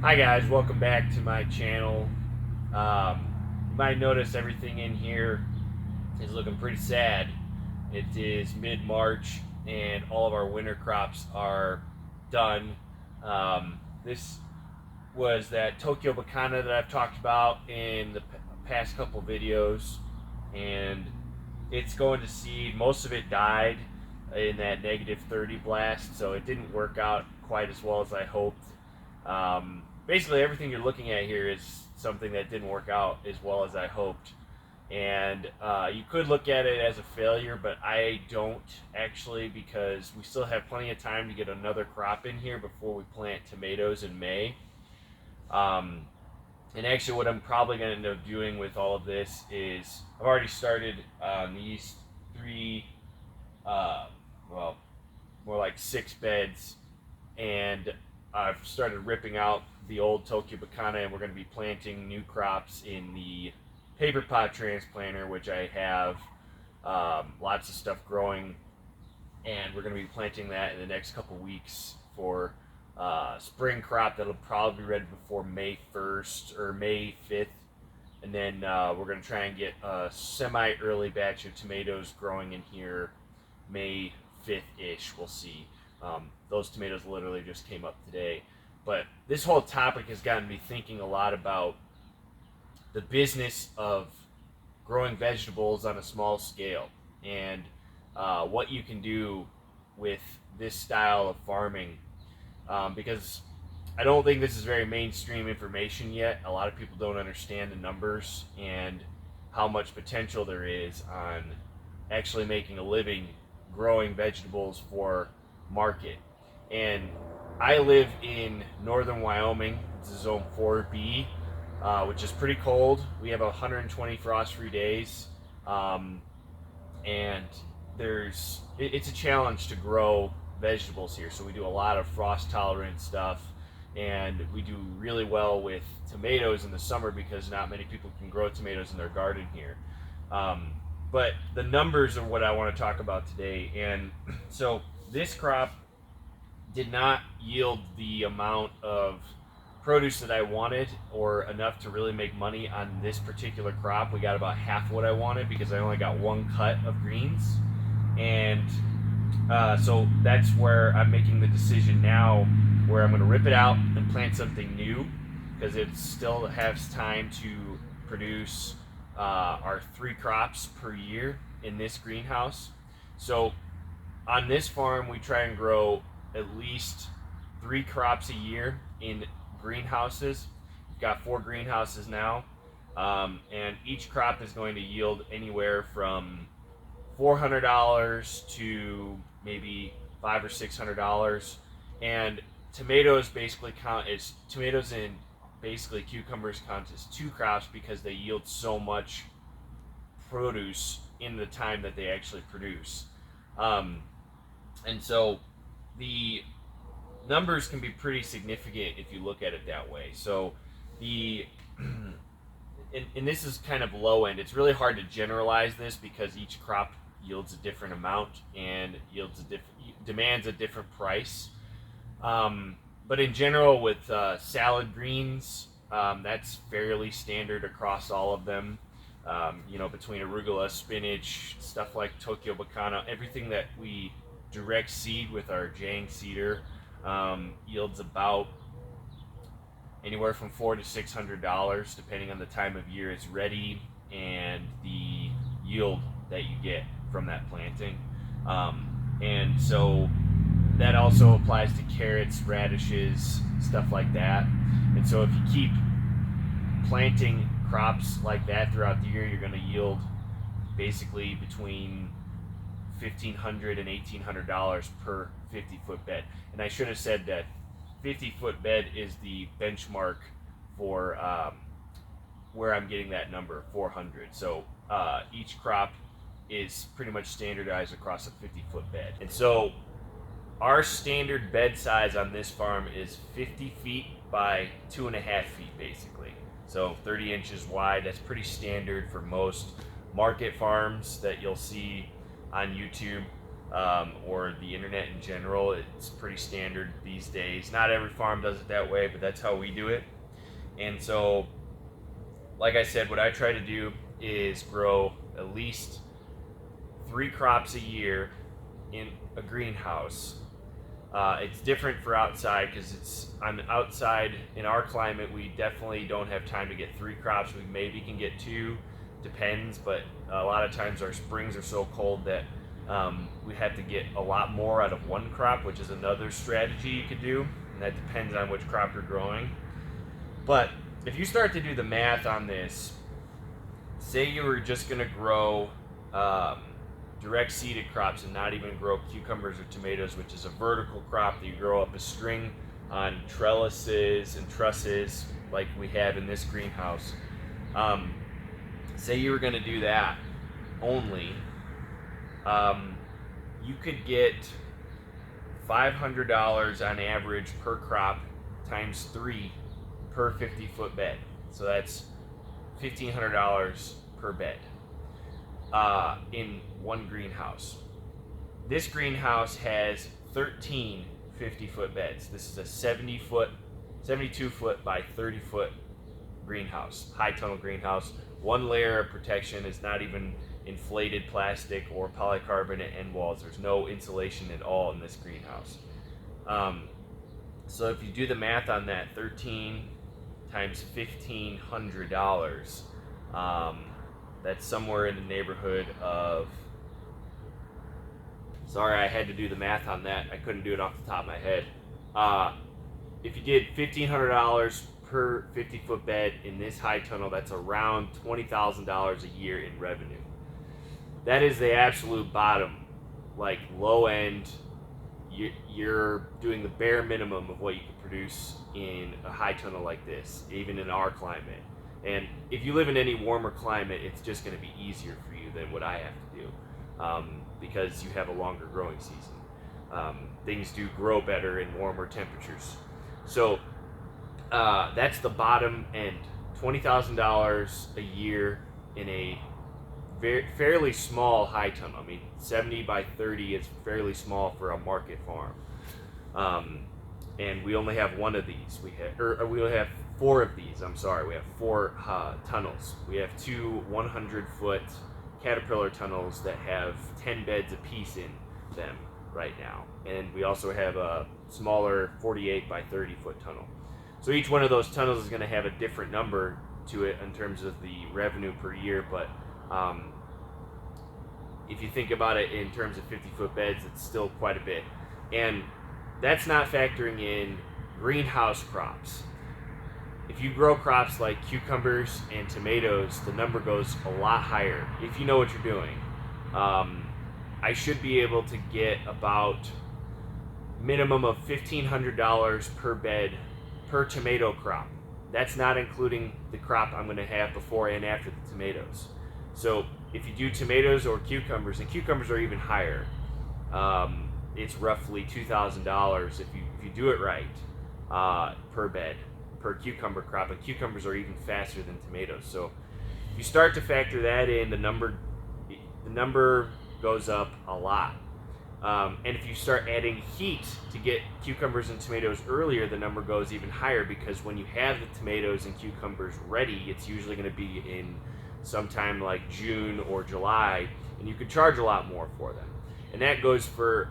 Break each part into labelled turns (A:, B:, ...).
A: Hi guys, welcome back to my channel. You might notice everything in here is looking pretty sad. It is mid-March and all of our winter crops are done. This was that Tokyo Bacana that I've talked about in the past couple videos, and it's going to seed. Most of it died in that -30 blast, so it didn't work out quite as well as I hoped. Basically, everything you're looking at here is something that didn't work out as well as I hoped. And you could look at it as a failure, but I don't actually, because we still have plenty of time to get another crop in here before we plant tomatoes in May. Um, and actually, what I'm probably going to end up doing with all of this is I've already started on these three, well, more like 6 beds, and I've started ripping out the old Tokyo Bacana, and we're going to be planting new crops in the paper pot transplanter, which I have lots of stuff growing, and we're going to be planting that in the next couple weeks for spring crop that'll probably be ready before May 1st or May 5th. And then we're going to try and get a semi-early batch of tomatoes growing in here May 5th-ish. We'll see. Those tomatoes literally just came up today. But this whole topic has gotten me thinking a lot about the business of growing vegetables on a small scale and what you can do with this style of farming. Because I don't think this is very mainstream information yet. A lot of people don't understand the numbers and how much potential there is on actually making a living growing vegetables for market. And I live in northern Wyoming. It's a zone 4B, which is pretty cold. We have 120 frost-free days, and it's a challenge to grow vegetables here. So we do a lot of frost-tolerant stuff, and we do really well with tomatoes in the summer because not many people can grow tomatoes in their garden here. But the numbers are what I want to talk about today. And so this crop did not yield the amount of produce that I wanted, or enough to really make money on this particular crop. We got about half what I wanted because I only got one cut of greens. And so that's where I'm making the decision now, where I'm going to rip it out and plant something new, because it still has time to produce our 3 crops per year in this greenhouse. So on this farm, we try and grow at least 3 crops a year in greenhouses. We've got 4 greenhouses now, and each crop is going to yield anywhere from $400 to maybe $500 or $600. And tomatoes basically count as tomatoes, and basically cucumbers count as 2 crops because they yield so much produce in the time that they actually produce. And so the numbers can be pretty significant if you look at it that way. So and this is kind of low end. It's really hard to generalize this because each crop yields a different amount and demands a different price. But in general, with salad greens, that's fairly standard across all of them. Between arugula, spinach, stuff like Tokyo Bacana, everything that we direct seed with our Jang seeder yields about anywhere from $400 to $600, depending on the time of year it's ready and the yield that you get from that planting. And so that also applies to carrots, radishes, stuff like that. And so if you keep planting crops like that throughout the year, you're going to yield basically between $1,500 and $1,800 per 50-foot bed. And I should have said that 50-foot bed is the benchmark for where I'm getting that number, 400. So each crop is pretty much standardized across a 50-foot bed. And so our standard bed size on this farm is 50 feet by 2.5 feet, basically. So 30 inches wide. That's pretty standard for most market farms that you'll see on YouTube. or the internet in general. It's pretty standard these days. Not every farm does it that way, but that's how we do it. And so, like I said, what I try to do is grow at least 3 crops a year in a greenhouse. It's different for outside because I'm outside. In our climate, we definitely don't have time to get 3 crops. We maybe can get 2, depends, but a lot of times our springs are so cold that we have to get a lot more out of 1 crop, which is another strategy you could do, and that depends on which crop you're growing. But if you start to do the math on this, say you were just going to grow direct seeded crops and not even grow cucumbers or tomatoes, which is a vertical crop that you grow up a string on trellises and trusses like we have in this greenhouse. Say you were going to do that only, you could get $500 on average per crop times 3 per 50-foot bed. So that's $1,500 per bed in one greenhouse. This greenhouse has 13 50-foot beds. This is a 72 foot by 30 foot greenhouse, high tunnel greenhouse. 1 layer of protection is not even inflated plastic or polycarbonate end walls. There's no insulation at all in this greenhouse. So if you do the math on that, 13 times $1,500, that's somewhere in the neighborhood of, sorry, I had to do the math on that. I couldn't do it off the top of my head. If you did $1,500 per 50-foot bed in this high tunnel, that's around $20,000 a year in revenue. That is the absolute bottom, like low end. You're doing the bare minimum of what you can produce in a high tunnel like this, even in our climate. And if you live in any warmer climate, it's just going to be easier for you than what I have to do, because you have a longer growing season. Things do grow better in warmer temperatures. So that's the bottom end, $20,000 a year in a fairly small high tunnel. I mean, 70 by 30 is fairly small for a market farm. And we only have 1 of these. We only have 4 of these. I'm sorry. We have 4 tunnels. We have 2 100-foot Caterpillar tunnels that have 10 beds apiece in them right now. And we also have a smaller 48 by 30 foot tunnel. So each one of those tunnels is going to have a different number to it in terms of the revenue per year, but if you think about it in terms of 50-foot beds, it's still quite a bit. And that's not factoring in greenhouse crops. If you grow crops like cucumbers and tomatoes, the number goes a lot higher if you know what you're doing. I should be able to get about minimum of $1,500 per bed per tomato crop. That's not including the crop I'm going to have before and after the tomatoes. So if you do tomatoes or cucumbers, and cucumbers are even higher, it's roughly $2,000 if you do it right per bed, per cucumber crop. And cucumbers are even faster than tomatoes. So if you start to factor that in, the number goes up a lot. And if you start adding heat to get cucumbers and tomatoes earlier, the number goes even higher, because when you have the tomatoes and cucumbers ready, it's usually going to be in sometime like June or July, and you could charge a lot more for them. And that goes for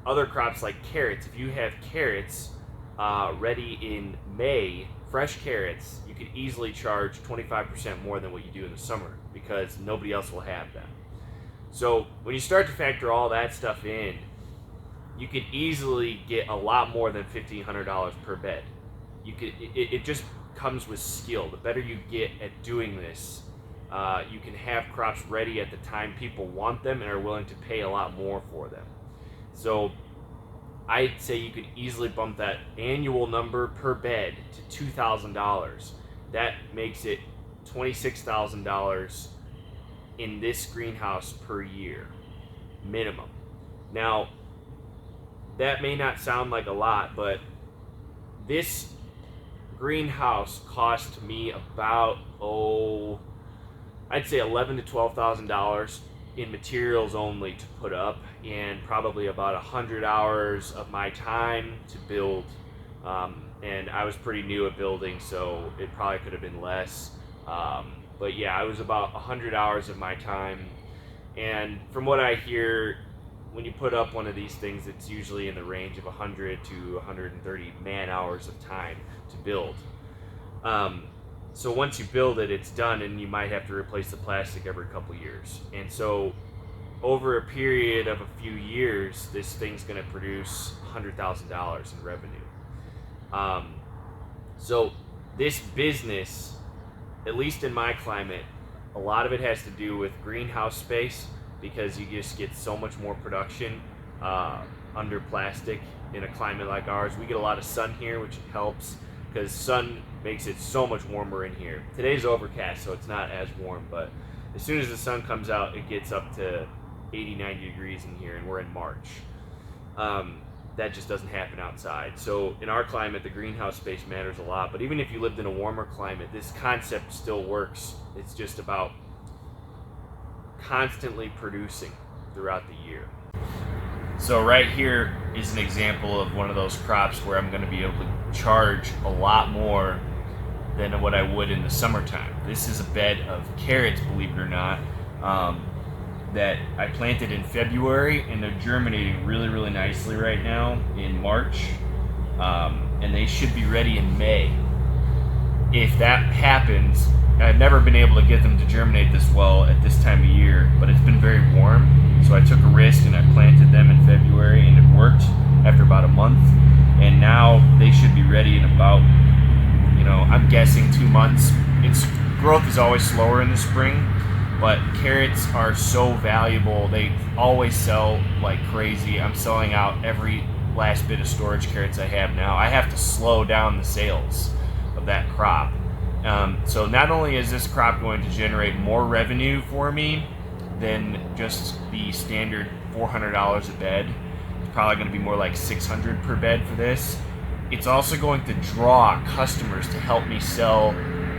A: other crops like carrots. If you have carrots ready in May, fresh carrots, you could easily charge 25% more than what you do in the summer, because nobody else will have them. So when you start to factor all that stuff in, you could easily get a lot more than $1,500 per bed. It just comes with skill. The better you get at doing this, you can have crops ready at the time people want them and are willing to pay a lot more for them. So I'd say you could easily bump that annual number per bed to $2,000. That makes it $26,000 in this greenhouse per year, minimum. Now, that may not sound like a lot, but this greenhouse cost me about, I'd say $11,000 to $12,000 in materials only to put up, and probably about 100 hours of my time to build. And I was pretty new at building, so it probably could have been less. But yeah, it was about 100 hours of my time. And from what I hear, when you put up one of these things, it's usually in the range of 100 to 130 man hours of time to build. So once you build it, it's done, and you might have to replace the plastic every couple years. And so over a period of a few years, this thing's going to produce $100,000 in revenue. So this business, at least in my climate, a lot of it has to do with greenhouse space, because you just get so much more production under plastic in a climate like ours. We get a lot of sun here, which helps, because sun makes it so much warmer in here. Today's overcast, so it's not as warm, but as soon as the sun comes out, it gets up to 80, 90 degrees in here, and we're in March. That just doesn't happen outside. So in our climate, the greenhouse space matters a lot, but even if you lived in a warmer climate, this concept still works. It's just about constantly producing throughout the year. So right here is an example of one of those crops where I'm going to be able to charge a lot more than what I would in the summertime. This is a bed of carrots, believe it or not, that I planted in February, and they're germinating really, really nicely right now in March, and they should be ready in May. If that happens, I've never been able to get them to germinate this well at this time of year, but it's been very warm, so I took a risk and I planted them in February, and it worked after about a month, and now they should be ready in about, I'm guessing 2 months. Its growth is always slower in the spring, but carrots are so valuable. They always sell like crazy. I'm selling out every last bit of storage carrots I have now. I have to slow down the sales of that crop. So not only is this crop going to generate more revenue for me than just the standard $400 a bed, it's probably going to be more like $600 per bed for this. It's also going to draw customers to help me sell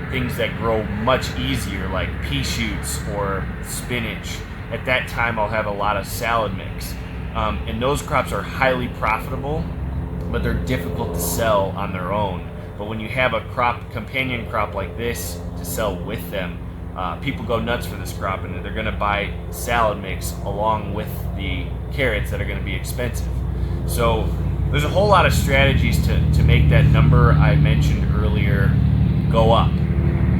A: things that grow much easier, like pea shoots or spinach. At that time, I'll have a lot of salad mix. And those crops are highly profitable, but they're difficult to sell on their own. But when you have a companion crop like this to sell with them, people go nuts for this crop, and they're going to buy salad mix along with the carrots that are going to be expensive. So there's a whole lot of strategies to make that number I mentioned earlier go up.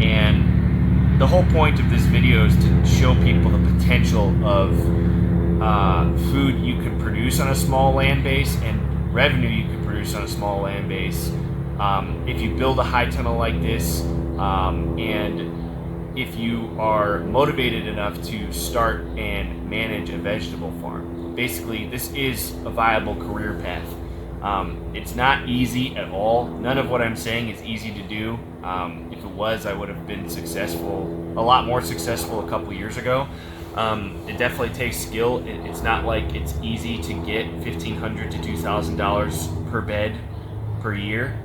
A: And the whole point of this video is to show people the potential of food you can produce on a small land base and revenue you can produce on a small land base. If you build a high tunnel like this, and if you are motivated enough to start and manage a vegetable farm. Basically, this is a viable career path. It's not easy at all. None of what I'm saying is easy to do. If it was, I would have been a lot more successful a couple years ago. It definitely takes skill. It's not like it's easy to get $1,500 to $2,000 per bed per year.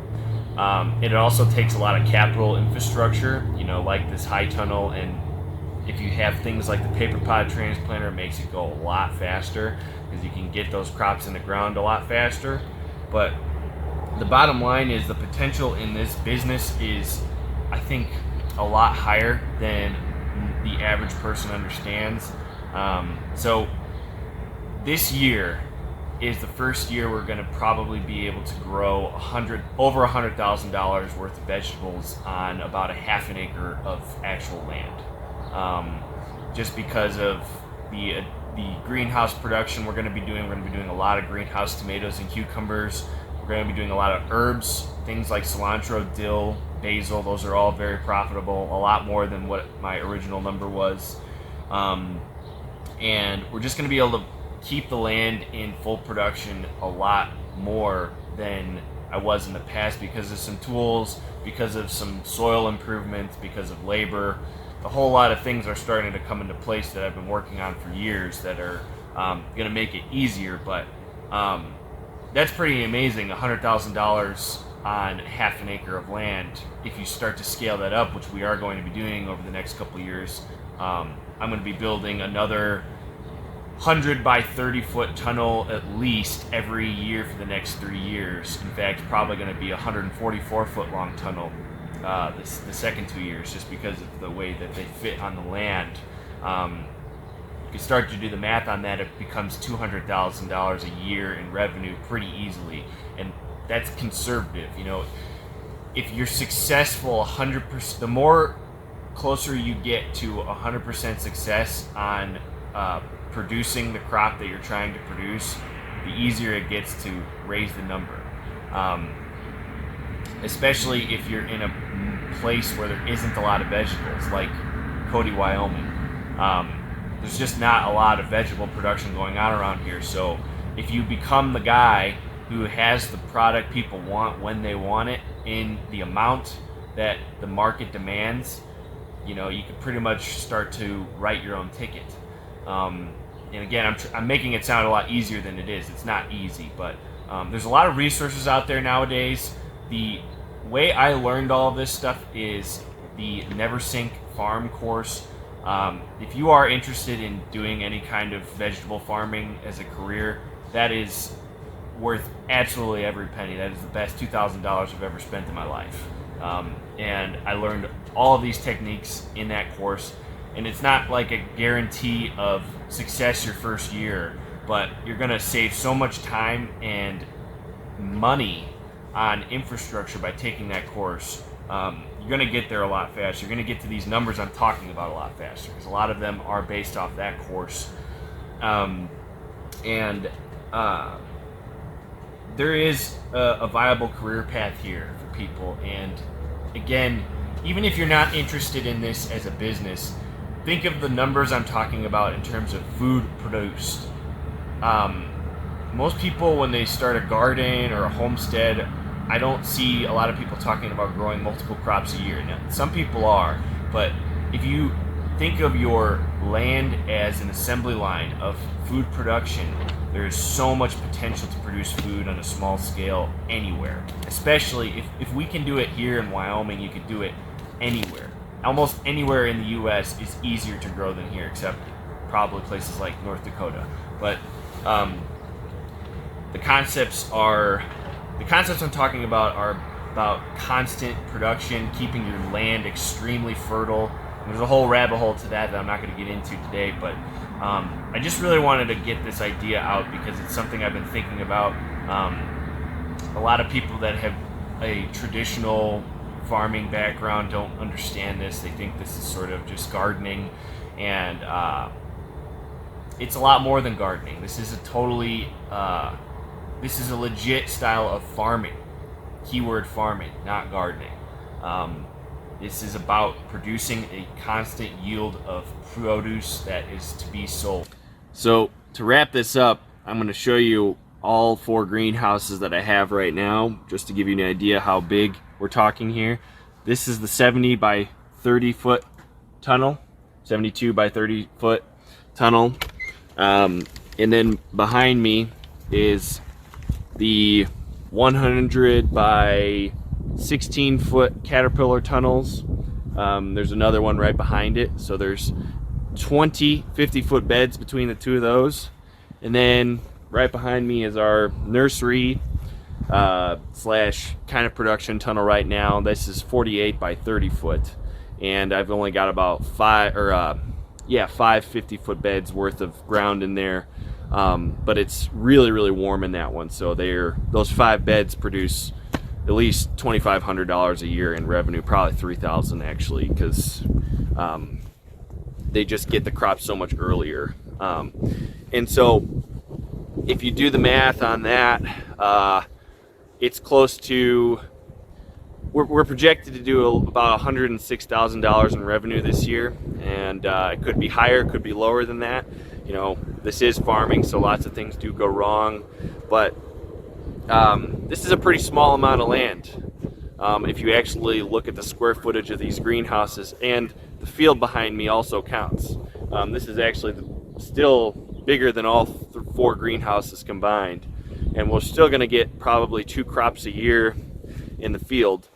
A: It also takes a lot of capital infrastructure, like this high tunnel, and if you have things like the paper pod transplanter, it makes it go a lot faster because you can get those crops in the ground a lot faster. But the bottom line is the potential in this business is, I think, a lot higher than the average person understands. So this year is the first year we're going to probably be able to grow over $100,000 worth of vegetables on about a half an acre of actual land. Just because of the greenhouse production we're going to be doing. We're going to be doing a lot of greenhouse tomatoes and cucumbers. We're going to be doing a lot of herbs, things like cilantro, dill, basil. Those are all very profitable, a lot more than what my original number was. And we're just going to be able to keep the land in full production a lot more than I was in the past because of some tools, because of some soil improvements, because of labor. A whole lot of things are starting to come into place that I've been working on for years that are going to make it easier. But that's pretty amazing, $100,000 on half an acre of land. If you start to scale that up, which we are going to be doing over the next couple of years, I'm going to be building another 100 by 30 foot tunnel at least every year for the next 3 years. In fact, probably going to be a 144 foot long tunnel the second 2 years, just because of the way that they fit on the land. You can start to do the math on that, it becomes $200,000 a year in revenue pretty easily, and that's conservative. You know, if you're successful 100%, the more closer you get to 100% success on producing the crop that you're trying to produce, the easier it gets to raise the number. Especially if you're in a place where there isn't a lot of vegetables, like Cody, Wyoming. There's just not a lot of vegetable production going on around here. So if you become the guy who has the product people want when they want it in the amount that the market demands, you know, you can pretty much start to write your own ticket. And again, I'm making it sound a lot easier than it is. It's not easy, but there's a lot of resources out there nowadays. The way I learned all of this stuff is the Neversink Farm course. If you are interested in doing any kind of vegetable farming as a career, that is worth absolutely every penny. That is the best $2,000 I've ever spent in my life. And I learned all of these techniques in that course. And it's not like a guarantee of success your first year, but you're going to save so much time and money on infrastructure by taking that course. You're going to get there a lot faster. You're going to get to these numbers I'm talking about a lot faster, because a lot of them are based off that course. There is a viable career path here for people. And again, even if you're not interested in this as a business, think of the numbers I'm talking about in terms of food produced. Most people, when they start a garden or a homestead, I don't see a lot of people talking about growing multiple crops a year. Now, some people are, but if you think of your land as an assembly line of food production, there is so much potential to produce food on a small scale anywhere. Especially if we can do it here in Wyoming, you could do it anywhere. Almost anywhere in the U.S. is easier to grow than here, except probably places like North Dakota. But the concepts I'm talking about are about constant production, keeping your land extremely fertile. And there's a whole rabbit hole to that I'm not going to get into today, but I just really wanted to get this idea out because it's something I've been thinking about. A lot of people that have a traditional farming background don't understand this. They think this is sort of just gardening, and it's a lot more than gardening. This is this is a legit style of farming. Keyword farming, not gardening. This is about producing a constant yield of produce that is to be sold. So to wrap this up, I'm going to show you all 4 greenhouses that I have right now, just to give you an idea how big we're talking here. This is the 70 by 30 foot tunnel, 72 by 30 foot tunnel. And then behind me is the 100 by 16 foot Caterpillar tunnels. There's another one right behind it. So there's 20 50-foot beds between the two of those. And then right behind me is our nursery slash kind of production tunnel right now. This is 48 by 30 foot. And I've only got about 5 50-foot beds worth of ground in there. But it's really, really warm in that one. So those 5 beds produce at least $2,500 a year in revenue, probably $3,000 actually, because they just get the crop so much earlier. And so if you do the math on that, it's close to, we're projected to do about $106,000 in revenue this year, and it could be higher, it could be lower than that. You know, this is farming, so lots of things do go wrong, but this is a pretty small amount of land. If you actually look at the square footage of these greenhouses, and the field behind me also counts. This is actually still bigger than all 4 greenhouses combined, and we're still going to get probably 2 crops a year in the field.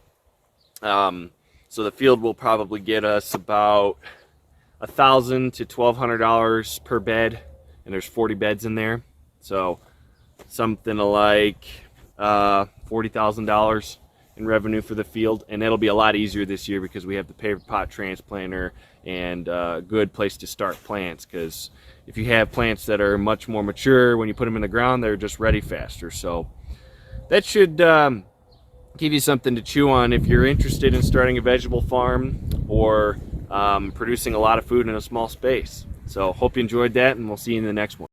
A: So the field will probably get us about $1,000 to $1,200 per bed and there's 40 beds in there. So something like $40,000 in revenue for the field, and it'll be a lot easier this year because we have the paver pot transplanter and a good place to start plants, because if you have plants that are much more mature, when you put them in the ground, they're just ready faster. So that should give you something to chew on if you're interested in starting a vegetable farm or producing a lot of food in a small space. So hope you enjoyed that, and we'll see you in the next one.